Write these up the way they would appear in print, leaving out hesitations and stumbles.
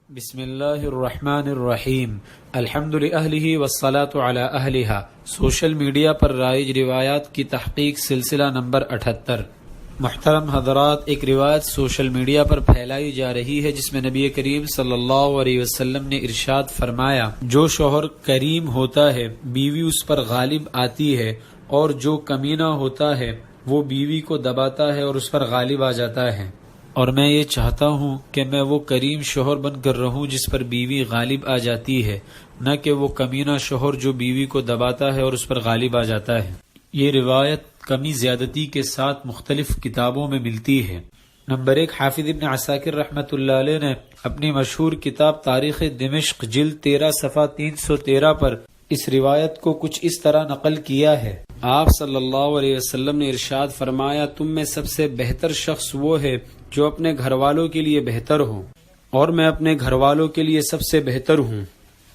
بسم اللہ الرحمن الرحیم الحمد للہ والصلاة علی اہلہا۔ سوشل میڈیا پر رائج روایات کی تحقیق سلسلہ نمبر 78۔ محترم حضرات، ایک روایت سوشل میڈیا پر پھیلائی جا رہی ہے جس میں نبی کریم صلی اللہ علیہ وسلم نے ارشاد فرمایا، جو شوہر کریم ہوتا ہے بیوی اس پر غالب آتی ہے، اور جو کمینہ ہوتا ہے وہ بیوی کو دباتا ہے اور اس پر غالب آ جاتا ہے۔ اور میں یہ چاہتا ہوں کہ میں وہ کریم شوہر بن کر رہوں جس پر بیوی غالب آ جاتی ہے، نہ کہ وہ کمینہ شوہر جو بیوی کو دباتا ہے اور اس پر غالب آ جاتا ہے۔ یہ روایت کمی زیادتی کے ساتھ مختلف کتابوں میں ملتی ہے۔ نمبر 1، حافظ ابن عساکر رحمۃ اللہ علیہ نے اپنی مشہور کتاب تاریخ دمشق جلد 13 صفحہ 313 پر اس روایت کو کچھ اس طرح نقل کیا ہے۔ آپ صلی اللہ علیہ وسلم نے ارشاد فرمایا، تم میں سب سے بہتر شخص وہ ہے جو اپنے گھر والوں کے لیے بہتر ہو، اور میں اپنے گھر والوں کے لیے سب سے بہتر ہوں۔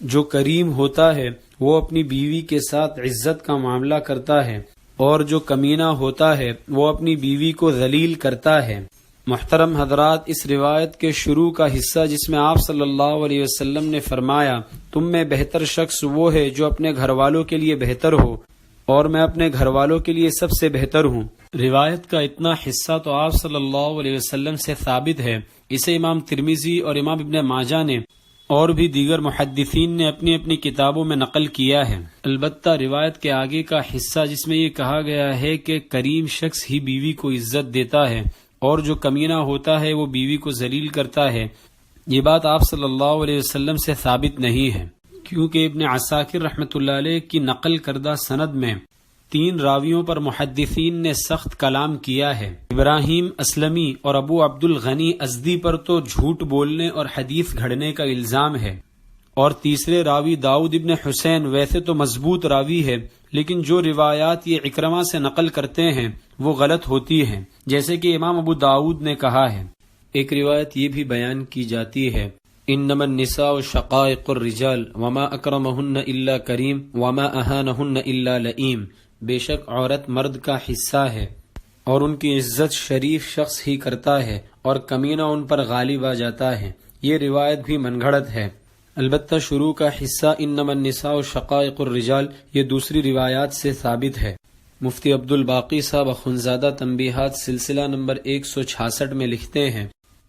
جو کریم ہوتا ہے وہ اپنی بیوی کے ساتھ عزت کا معاملہ کرتا ہے، اور جو کمینہ ہوتا ہے وہ اپنی بیوی کو ذلیل کرتا ہے۔ محترم حضرات، اس روایت کے شروع کا حصہ جس میں آپ صلی اللہ علیہ وسلم نے فرمایا، تم میں بہتر شخص وہ ہے جو اپنے گھر والوں کے لیے بہتر ہو، اور میں اپنے گھر والوں کے لیے سب سے بہتر ہوں، روایت کا اتنا حصہ تو آپ صلی اللہ علیہ وسلم سے ثابت ہے۔ اسے امام ترمذی اور امام ابن ماجہ نے اور بھی دیگر محدثین نے اپنی اپنی کتابوں میں نقل کیا ہے۔ البتہ روایت کے آگے کا حصہ جس میں یہ کہا گیا ہے کہ کریم شخص ہی بیوی کو عزت دیتا ہے، اور جو کمینہ ہوتا ہے وہ بیوی کو ذلیل کرتا ہے، یہ بات آپ صلی اللہ علیہ وسلم سے ثابت نہیں ہے، کیونکہ ابن عساکر رحمۃ اللہ علیہ کی نقل کردہ سند میں 3 راویوں پر محدثین نے سخت کلام کیا ہے۔ ابراہیم اسلمی اور ابو عبد الغنی ازدی پر تو جھوٹ بولنے اور حدیث گھڑنے کا الزام ہے، اور تیسرے راوی داؤد ابن حسین ویسے تو مضبوط راوی ہے، لیکن جو روایات یہ اکرمہ سے نقل کرتے ہیں وہ غلط ہوتی ہیں، جیسے کہ امام ابو داؤد نے کہا ہے۔ ایک روایت یہ بھی بیان کی جاتی ہے، انما النساء شقائق الرجال وما اکرمہن الا کریم وما اہانہن الا لئیم، بے شک عورت مرد کا حصہ ہے، اور ان کی عزت شریف شخص ہی کرتا ہے، اور کمینہ ان پر غالب آ جاتا ہے۔ یہ روایت بھی من گھڑت ہے۔ البتہ شروع کا حصہ انما النساء شقائق الرجال یہ دوسری روایات سے ثابت ہے۔ مفتی عبد الباقی صاحب اخندزادہ تنبیہات سلسلہ نمبر 166 میں لکھتے ہیں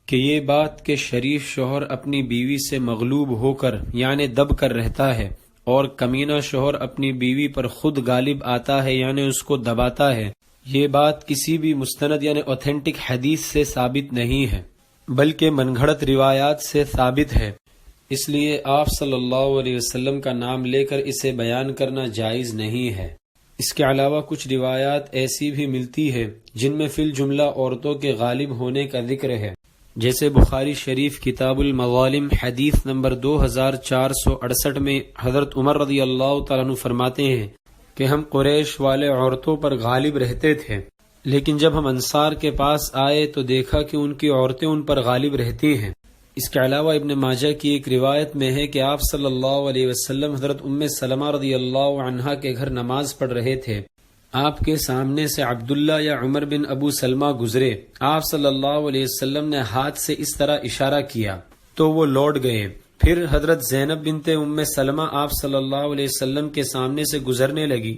کہ یہ بات کہ شریف شوہر اپنی بیوی سے مغلوب ہو کر یعنی دب کر رہتا ہے، اور کمینہ شوہر اپنی بیوی پر خود غالب آتا ہے یعنی اس کو دباتا ہے، یہ بات کسی بھی مستند یعنی اوتھینٹک حدیث سے ثابت نہیں ہے، بلکہ من گھڑت روایات سے ثابت ہے۔ اس لیے آپ صلی اللہ علیہ وسلم کا نام لے کر اسے بیان کرنا جائز نہیں ہے۔ اس کے علاوہ کچھ روایات ایسی بھی ملتی ہے جن میں فی الجملہ عورتوں کے غالب ہونے کا ذکر ہے، جیسے بخاری شریف کتاب المظالم حدیث نمبر 2468 میں حضرت عمر رضی اللہ تعالیٰ عنہ فرماتے ہیں کہ ہم قریش والے عورتوں پر غالب رہتے تھے، لیکن جب ہم انصار کے پاس آئے تو دیکھا کہ ان کی عورتیں ان پر غالب رہتی ہیں۔ اس کے علاوہ ابن ماجہ کی ایک روایت میں ہے کہ آپ صلی اللہ علیہ وسلم حضرت ام سلمہ رضی اللہ عنہا کے گھر نماز پڑھ رہے تھے، آپ کے سامنے سے عبداللہ یا عمر بن ابو سلمہ گزرے، آپ صلی اللہ علیہ وسلم نے ہاتھ سے اس طرح اشارہ کیا تو وہ لوٹ گئے، پھر حضرت زینب بنت ام سلمہ آپ صلی اللہ علیہ وسلم کے سامنے سے گزرنے لگی،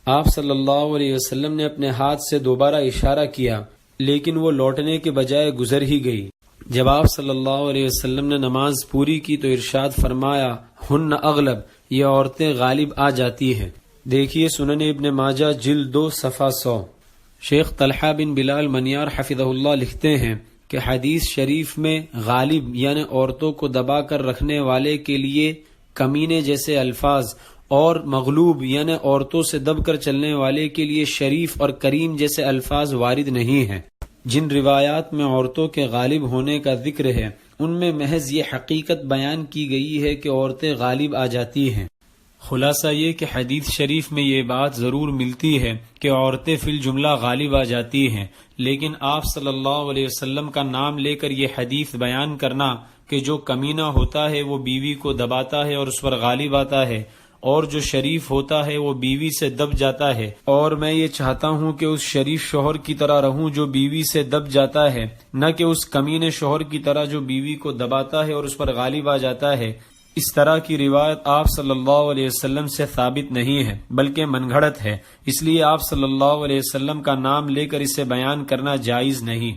آپ صلی اللہ علیہ وسلم نے اپنے ہاتھ سے دوبارہ اشارہ کیا، لیکن وہ لوٹنے کے بجائے گزر ہی گئی۔ جب آپ صلی اللہ علیہ وسلم نے نماز پوری کی تو ارشاد فرمایا، ہن اغلب، یہ عورتیں غالب آ جاتی ہیں۔ دیکھیے سنن ابن ماجہ جلد 2 صفحہ 100۔ شیخ طلحہ بن بلال منیار حفظہ اللہ لکھتے ہیں کہ حدیث شریف میں غالب یعنی عورتوں کو دبا کر رکھنے والے کے لیے کمینے جیسے الفاظ، اور مغلوب یعنی عورتوں سے دب کر چلنے والے کے لیے شریف اور کریم جیسے الفاظ وارد نہیں ہیں۔ جن روایات میں عورتوں کے غالب ہونے کا ذکر ہے ان میں محض یہ حقیقت بیان کی گئی ہے کہ عورتیں غالب آ جاتی ہیں۔ خلاصہ یہ کہ حدیث شریف میں یہ بات ضرور ملتی ہے کہ عورتیں فی الجملہ غالب آ جاتی ہیں، لیکن آپ صلی اللہ علیہ وسلم کا نام لے کر یہ حدیث بیان کرنا کہ جو کمینہ ہوتا ہے وہ بیوی کو دباتا ہے اور اس پر غالب آتا ہے، اور جو شریف ہوتا ہے وہ بیوی سے دب جاتا ہے، اور میں یہ چاہتا ہوں کہ اس شریف شوہر کی طرح رہوں جو بیوی سے دب جاتا ہے، نہ کہ اس کمینے شوہر کی طرح جو بیوی کو دباتا ہے اور اس پر غالب آ جاتا ہے۔ اس طرح کی روایت آپ صلی اللہ علیہ وسلم سے ثابت نہیں ہے بلکہ من گھڑت ہے، اس لیے آپ صلی اللہ علیہ وسلم کا نام لے کر اسے بیان کرنا جائز نہیں۔